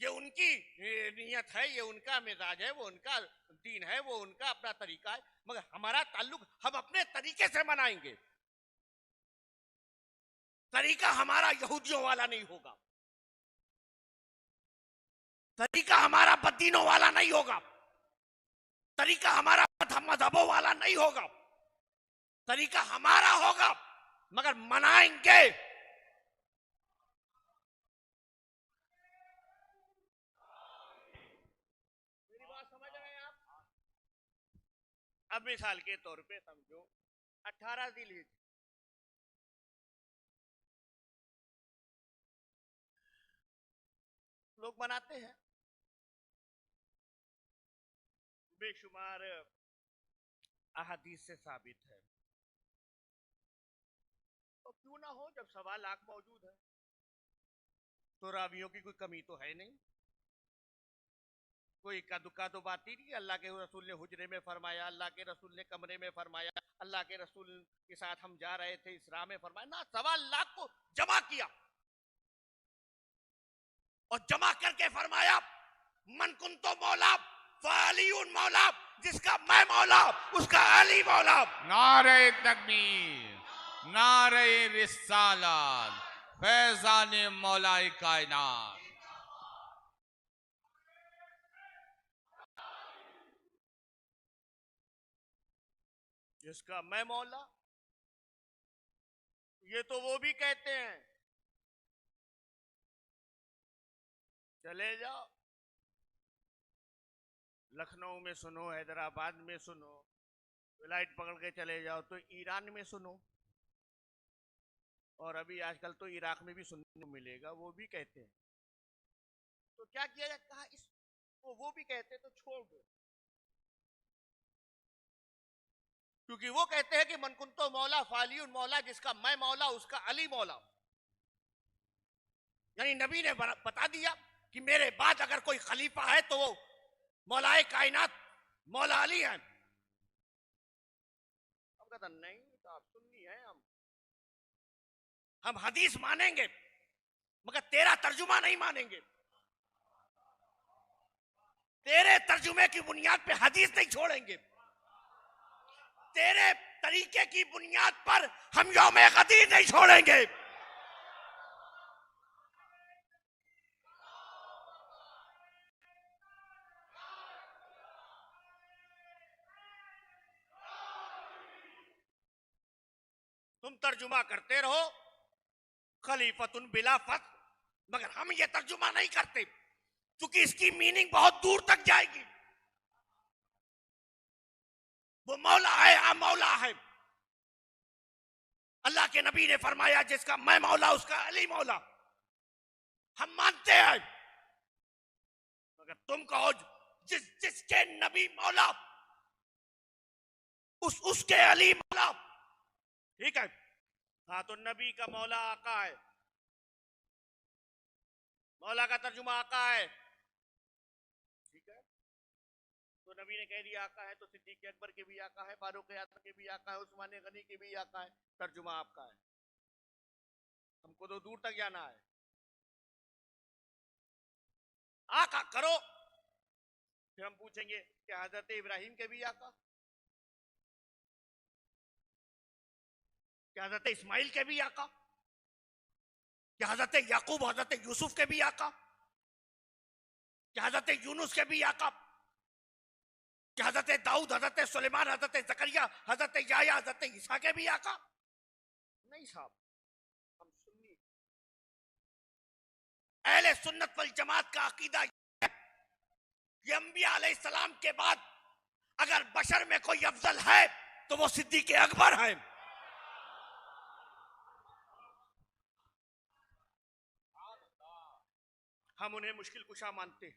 ये उनकी नियत है, ये उनका मिजाज है, वो उनका दीन है, वो उनका अपना तरीका है, मगर हमारा ताल्लुक हम अपने तरीके से मनाएंगे। तरीका हमारा यहूदियों वाला नहीं होगा, तरीका हमारा बदीनों वाला नहीं होगा, तरीका हमारा मजहबों वाला नहीं होगा, तरीका हमारा होगा, मगर मनाएंगे। मेरी बात समझ रहे हैं आप? अब मिसाल के तौर पे समझो 18 जिलहिज लोग मनाते हैं, बेशुमार अहादीस से साबित है, तो क्यों ना हो, जब 1.25 लाख मौजूद है तो रावियों की कोई कमी तो है नहीं, कोई इक्का दुक्का तो बात ही नहीं। अल्लाह के रसूल ने हुजरे में फरमाया, अल्लाह के रसूल ने कमरे में फरमाया, अल्लाह के रसूल के साथ हम जा रहे थे इसरा में फरमाया ना। 1.25 लाख को जमा किया और जमा करके फरमाया मन कुन तो मौला फालियुन मौला, जिसका मैं मौला उसका अली मौला। नारे तकबीर, नारे रिसालत, फैजान मौलाए कायनात। जिसका मैं मौला, ये तो वो भी कहते हैं। चले जाओ लखनऊ में सुनो, हैदराबाद में सुनो, फ्लाइट पकड़ के चले जाओ तो ईरान में सुनो, और अभी आजकल तो इराक में भी सुनने को मिलेगा, वो भी कहते हैं। तो क्या किया जाए, कहा इस वो भी कहते तो छोड़ दो, क्योंकि वो कहते हैं कि मन कुन तो मौला फालियुन मौला, जिसका मैं मौला उसका अली मौला। यानी नबी ने बता दिया कि मेरे बाद अगर कोई खलीफा है तो वो मौलाए कायनात मौला अली है। हम कहते नहीं, तो आप सुन्नी है, हम हदीस मानेंगे मगर तेरा तर्जुमा नहीं मानेंगे, तेरे तर्जुमे की बुनियाद पे हदीस नहीं छोड़ेंगे, तेरे तरीके की बुनियाद पर हम यौम गदीर नहीं छोड़ेंगे। तुम तर्जुमा करते रहो खलीफतुन बिला फत, मगर हम ये तर्जुमा नहीं करते क्योंकि इसकी मीनिंग बहुत दूर तक जाएगी। वो मौला है, हाँ मौला है। अल्लाह के नबी ने फरमाया जिसका मैं मौला उसका अली मौला, हम मानते हैं, मगर तुम कहो जिसके नबी मौला उसके अली मौला, ठीक है। हाँ, तो नबी का मौला आका है, मौला का तर्जुमा आका है, ठीक है। तो नबी ने कह दिया आका है, तो सिद्दीक अकबर के भी आका है, फारूक आजम के भी आका है, उस्मान गनी के भी आका है, तर्जुमा आपका है। हमको तो दूर तक जाना है, आका करो। फिर हम पूछेंगे कि हजरत इब्राहिम के भी आका, क्या हजरत इस्माइल के भी आका, क्या हजरत याकूब हजरत यूसुफ के भी आका, क्या हजरत यूनुस के भी आका, क्या हजरत दाऊद हजरत सुलेमान हजरत जकरिया हजरत याया हजरत ईसा के भी आका? नहीं साहब, हम सुन्नी। अहले सुन्नत वल जमात का अकीदा ये अंबिया अलैहिस्सलाम के बाद अगर बशर में कोई अफजल है तो वो सिद्दीक अकबर है। हम उन्हें मुश्किल कुशा मानते,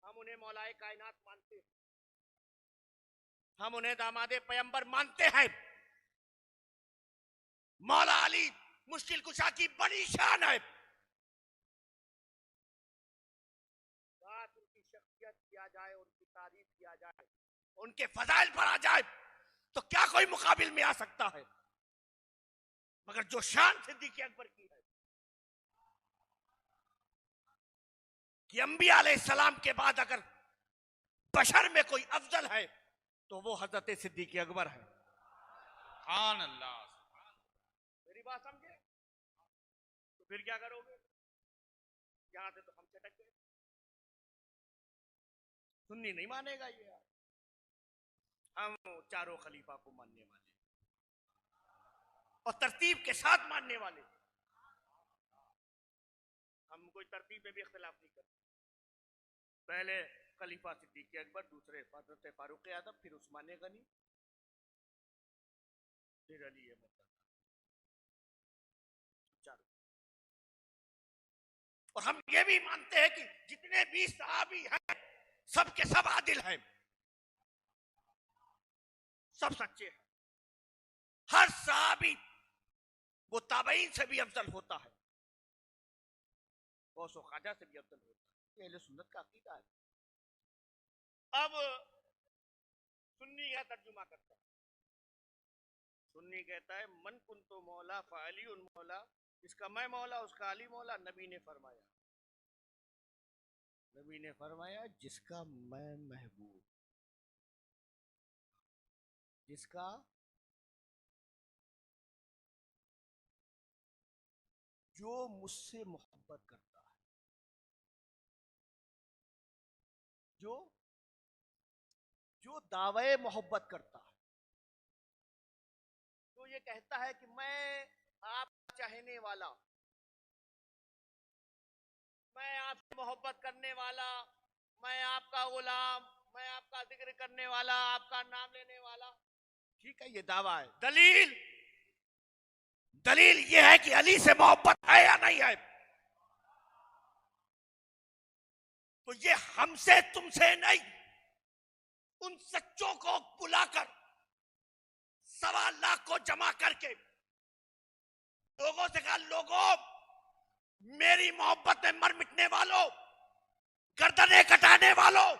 हम उन्हें मौलाए कायनात मानते, हम उन्हें दामादे पैगंबर मानते हैं। मौला अली मुश्किल कुशा की बड़ी शान है। बात उनकी शख्सियत किया जाए, उनकी तारीफ किया जाए, उनके फजाइल पर आ जाए तो क्या कोई मुकाबिल में आ सकता है, मगर जो शान सिद्दीक अकबर की है कि अंबिया अलैहिस्सलाम के बाद अगर बशर में कोई अफजल है तो वो हजरत सिद्दीक अकबर है। सुभान अल्लाह। मेरी बात समझे? तो फिर क्या करोगे? यहां से तो हम चटक गए। सुन्नी नहीं मानेगा ये यार। हम चारों खलीफा को मानने वाले और तरतीब के साथ मानने वाले। हम कोई तरतीब में भी इख्तिलाफ नहीं करते। पहले खलीफा सिद्दीक अकबर, दूसरे हजरत फारूक आजम, फिर उस्मान गनी, फिर अली मुर्तज़ा, चारों। और हम ये भी मानते हैं कि जितने भी सहाबी हैं सब के सब आदिल हैं, सब सच्चे हैं। हर सहाबी वो ताबईन से भी अफजल होता है, गौसो ख्वाजा से भी अफजल होता है। ये अहले सुन्नत का अकीदा है। अब सुन्नी का तर्जुमा करता है। सुन्नी कहता है मन कुंतु मौला फ़अलियुन मौला, जिसका मैं मौला उसका अली मौला। नबी ने फरमाया जिसका मैं महबूब, जिसका जो मुझसे मोहब्बत करता है, जो जो दावे मोहब्बत करता है, तो ये कहता है कि मैं आपका चाहने वाला, मैं आपसे मोहब्बत करने वाला, मैं आपका गुलाम, मैं आपका जिक्र करने वाला, आपका नाम लेने वाला। ठीक है, ये दावा है। दलील दलील ये है कि अली से मोहब्बत है या नहीं है। तो ये हमसे तुमसे नहीं, उन सच्चों को बुलाकर 1.25 लाख को जमा करके लोगों से कहा, लोगों मेरी मोहब्बत में मर मिटने वालों, गर्दनें कटाने वालों,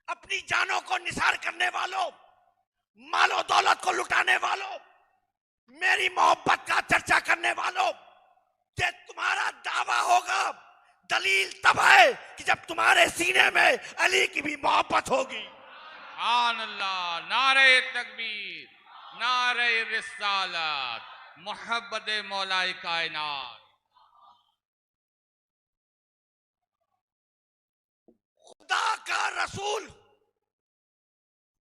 अपनी जानों को निसार करने वालों, मालो दौलत को लुटाने वालों, मेरी मोहब्बत का चर्चा करने वालों, ये तुम्हारा दावा होगा। दलील तब है कि जब तुम्हारे सीने में अली की भी मोहब्बत होगी। सुभान अल्लाह। नारे तकबीर, नारे रिसालत, मोहब्बत मौलाए कायनात। खुदा का रसूल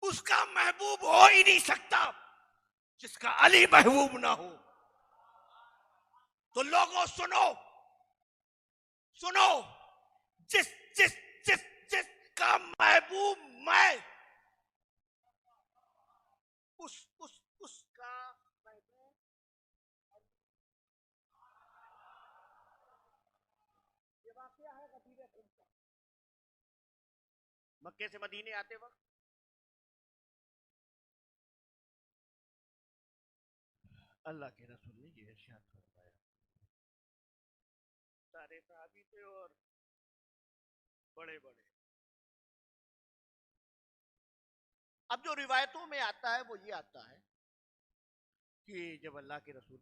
उसका महबूब हो ही नहीं सकता जिसका अली महबूब ना हो। तो लोगों सुनो, सुनो, जिस जिस जिस जिसका महबूब मैं, उसका महबूब। ये वाकया है गदीर खुमसा। मक्के से मदीने आते वक्त अल्लाह के रसूल ने ये इरशाद फरमाया। सारे सहाबी थे और बड़े बड़े। अब जो रिवायतों में आता है वो ये आता है कि जब अल्लाह के रसूल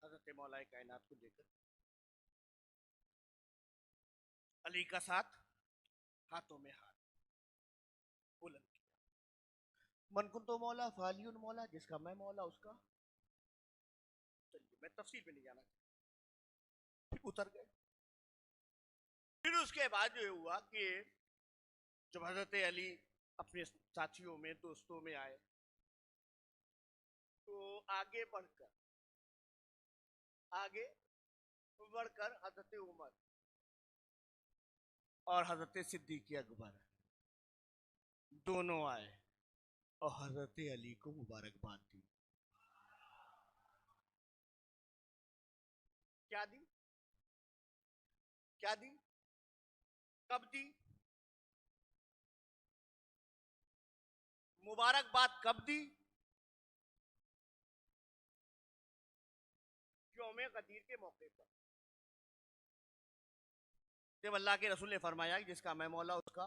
हजरत मौलाए कायनात को लेकर अली का साथ हाथों में हाथ बुलंद किया, मन कुन तो मौला फालियुन मौला, जिसका मैं मौला उसका। चलिए मैं तफसील में नहीं जाना, फिर उतर गए। फिर उसके बाद जो हुआ कि जब हजरत अली अपने साथियों में, दोस्तों में आए, तो आगे बढ़कर हजरत उमर और हजरत सिद्दीक अकबर दोनों आए और हजरत अली को मुबारकबाद दी। क्या दी? क्या दी? कब दी? मुबारकबाद कब दी? यौम गदीर के मौके पर, जब अल्लाह के रसूल ने फरमाया कि जिसका मैं मौला उसका।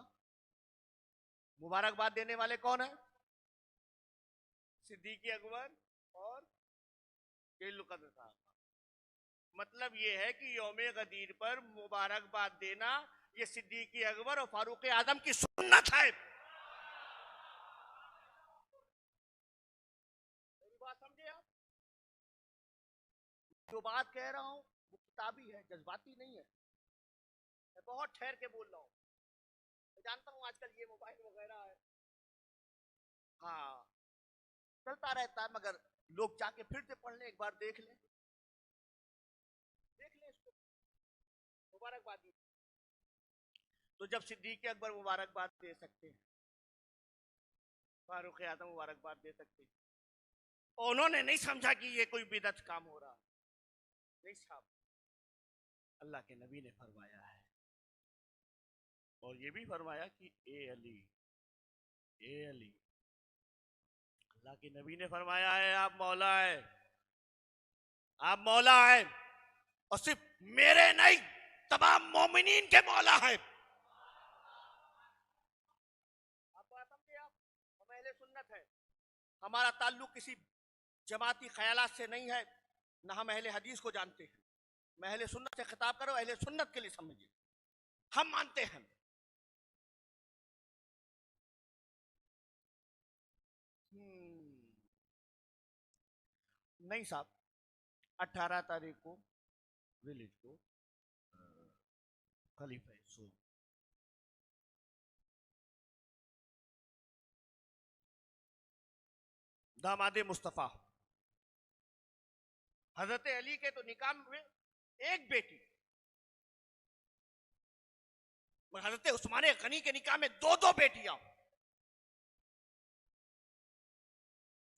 मुबारकबाद देने वाले कौन है? सिद्दीक अकबर और कदर साहब। मतलब ये है कि यौम गदीर पर मुबारकबाद देना ये सिद्दीक अकबर और फारूक आजम की सुन्नत है। मेरी बात समझे आप? जो बात कह रहा हूं वो किताबी है, जज्बाती नहीं है। मैं बहुत ठहर के बोल रहा हूं। मैं जानता हूं आजकल ये मोबाइल वगैरह है, हाँ चलता रहता है, मगर लोग जाके फिर से पढ़ लें, एक बार देख लें, देख लें इसको, मुबारकबादी। तो जब सिद्दीक अकबर मुबारकबाद दे सकते हैं, फारूक आजम मुबारकबाद दे सकते हैं, उन्होंने नहीं समझा कि ये कोई बिदअत काम हो रहा। नहीं साहब, अल्लाह के नबी ने फरमाया है, और ये भी फरमाया कि ए अली, ए अली, अल्लाह के नबी ने फरमाया है आप मौला है, आप मौला है, और सिर्फ मेरे नहीं तमाम मोमिनीन के मौला है। आप बात समझे? आप, हम अहले सुन्नत है, हमारा ताल्लुक किसी जमाती ख्यालात से नहीं है, ना हम अहले हदीस को जानते हैं। मैं अहले सुन्नत से खिताब करो, अहले सुन्नत के लिए समझिए, हम मानते हैं। नहीं साहब, 18 तारीख को विलेज को खलीफा सो दामादे मुस्तफा हजरत अली के तो निकाह में एक बेटी, और हजरत उस्मान गनी के निकाह में दो दो बेटियां।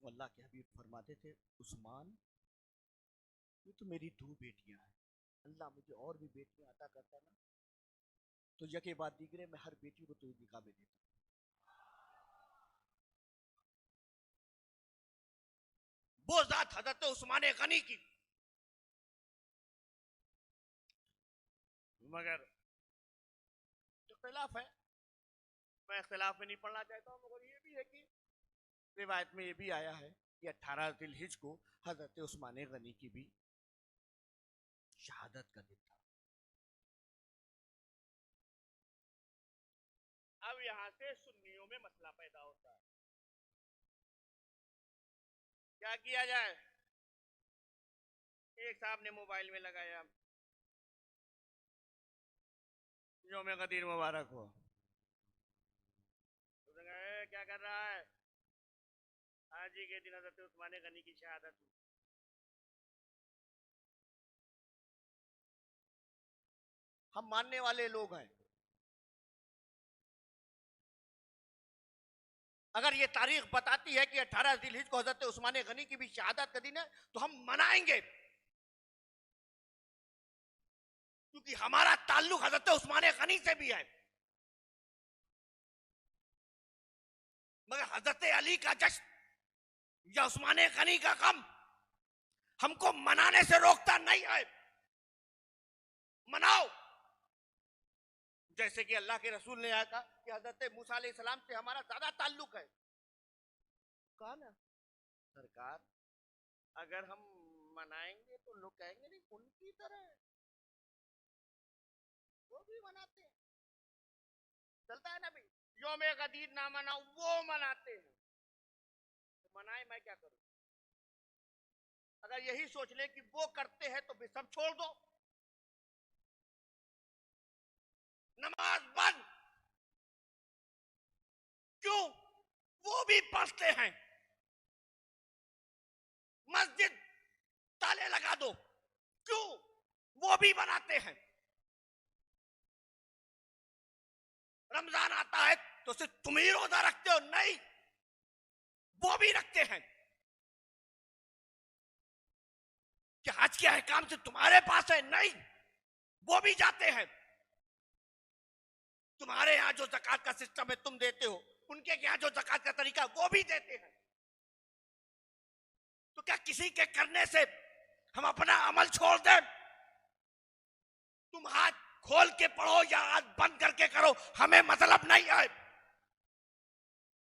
अल्लाह के हबीब फरमाते थे, उस्मान ये तो मेरी दो बेटियां हैं, अल्लाह मुझे और भी बेटियां अता करता ना तो यके बाद दीगरे मैं हर बेटी को तो निकाह में देता। वो जात हजरत उस्मान गनी की, मगर इख्तिलाफ है, मैं इख्तिलाफ में नहीं पढ़ना चाहता हूं, मगर ये भी है कि रिवायत में ये भी आया है कि 18 जिलहिज को हजरत उस्मान गनी की भी शहादत का दिन था। अब यहां से सुन्नियों में मसला पैदा होता है, क्या किया जाए? एक साहब ने मोबाइल में लगाया, यौम गदीर मुबारक हो, तो क्या कर रहा है? आज ही के दिन हजरत उस्मान गनी की शहादत हुई। हम मानने वाले लोग हैं, अगर ये तारीख बताती है कि 18 जिलहिज को हजरत उस्मान गनी की भी शहादत का दिन है तो हम मनाएंगे, क्योंकि हमारा ताल्लुक हजरत उस्मान गनी से भी है। मगर हजरत अली का जश्न या उस्मान गनी का गम हमको मनाने से रोकता नहीं है। मनाओ, जैसे कि अल्लाह के रसूल ने कहा कि हजरत मूसा अलैहिस्सलाम से हमारा ज्यादा ताल्लुक है। कहा ना सरकार, अगर हम मनाएंगे तो लोग कहेंगे नहीं उनकी तरह वो भी मनाते हैं, चलता है ना भाई, यौम गदीर ना मनाओ वो मनाते हैं, तो मनाए मैं क्या करूं? अगर यही सोच ले कि वो करते हैं तो भी सब छोड़ दो, नमाज बंद, क्यों? वो भी पढ़ते हैं, मस्जिद ताले लगा दो, क्यों? वो भी बनाते हैं। रमजान आता है तो सिर्फ तुम ही रोजा रखते हो? नहीं, वो भी रखते हैं। क्या हज के अहकाम से तुम्हारे पास है? नहीं, वो भी जाते हैं। तुम्हारे यहां जो ज़कात का सिस्टम है तुम देते हो, उनके यहां जो ज़कात का तरीका वो भी देते हैं। तो क्या किसी के करने से हम अपना अमल छोड़ दें? तुम हाथ खोल के पढ़ो या हाथ बंद करके करो, हमें मतलब नहीं है।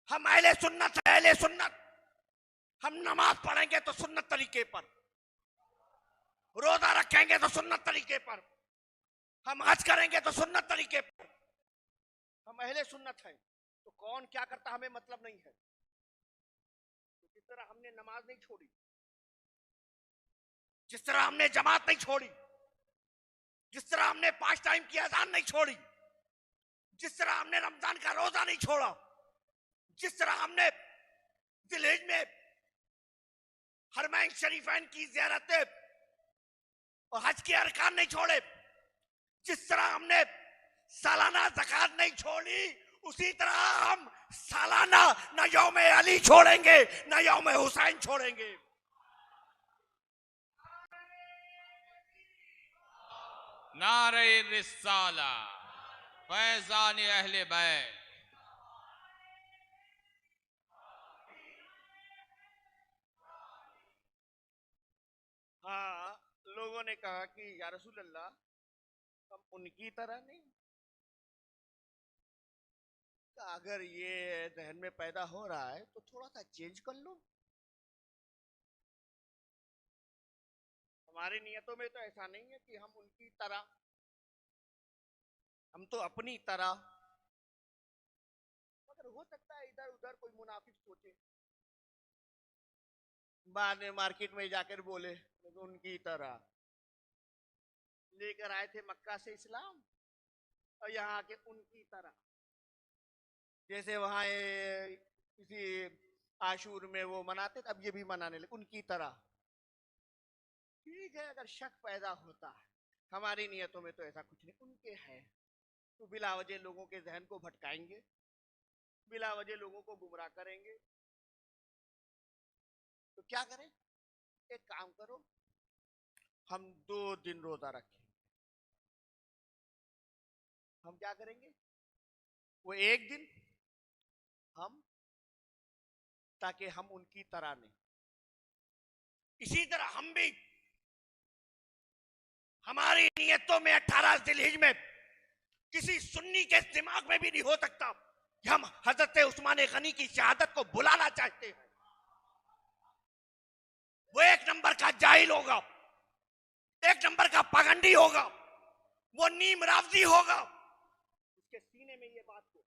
हम अहले सुन्नत है, अहले सुन्नत। हम नमाज पढ़ेंगे तो सुन्नत तरीके पर, रोजा रखेंगे तो सुन्नत तरीके पर, हम हज करेंगे तो सुन्नत तरीके पर, हम अहले सुन्नत हैं। तो कौन क्या करता हमें मतलब नहीं है। तो जिस तरह हमने नमाज नहीं छोड़ी, जिस तरह हमने जमात नहीं छोड़ी, जिस तरह हमने 5 टाइम की अजान नहीं छोड़ी, जिस तरह हमने रमजान का रोजा नहीं छोड़ा, जिस तरह हमने जिलहिज में हरमैन शरीफैन की ज़ियारतें और हज के अरकान नहीं छोड़े, जिस तरह हमने सालाना ज़कात नहीं छोड़ी, उसी तरह हम सालाना न यौम अली छोड़ेंगे न यौम हुसैन छोड़ेंगे। नारे रिसाला, फैजान अहले बैत। हाँ, लोगों ने कहा कि या रसूल अल्लाह, हम उनकी तरह नहीं। अगर ये जहन में पैदा हो रहा है तो थोड़ा सा चेंज कर लो। हमारी नियतों में तो ऐसा नहीं है कि हम उनकी तरह, हम तो अपनी तरह। मगर हो सकता है इधर उधर कोई मुनाफिक सोचे, बाद में मार्केट में जाकर बोले तो उनकी तरह। लेकर आए थे मक्का से इस्लाम और यहाँ आके उनकी तरह, जैसे वहां किसी आशूर में वो मनाते अब ये भी मनाने लगे उनकी तरह। ठीक है, अगर शक पैदा होता है, हमारी नियतों में तो ऐसा कुछ नहीं, उनके है तो बिला वजह लोगों के जहन को भटकाएंगे, बिला वजह लोगों को गुमराह करेंगे। तो क्या करें, एक काम करो, हम 2 दिन रोजा रखें। हम क्या करेंगे, वो एक दिन हम, ताकि हम उनकी तरह नहीं। इसी तरह हम भी, हमारी नियतों में 18 जिलहिज में किसी सुन्नी के दिमाग में भी नहीं हो सकता कि हम हजरत उस्मान गनी की शहादत को बुलाना चाहते हैं। वो एक नंबर का जाहिल होगा, एक नंबर का पागंडी होगा, वो नीम रावजी होगा, उसके सीने में ये बात को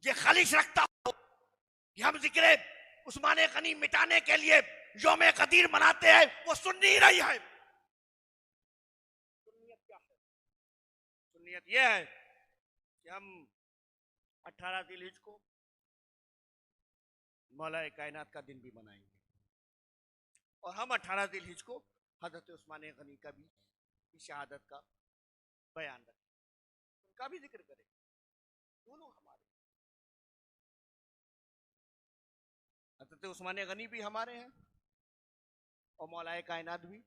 ये खालिश रखता हो कि हम जिक्र उस्मान गनी मिटाने के लिए यौम कदीर मनाते हैं, वो सुन्नी ही नहीं है। सुन्नियत क्या है? सुन्नियत यह है कि हम 18 जिलहिज को मौलाए कायनात का दिन भी मनाएंगे और हम 18 जिलहिज को हजरत उस्मान गनी का भी शहादत का बयान रखें, उनका भी जिक्र करें। दोनों हमारे, हजरत उस्मान गनी भी हमारे हैं और मौलाए कायनात भी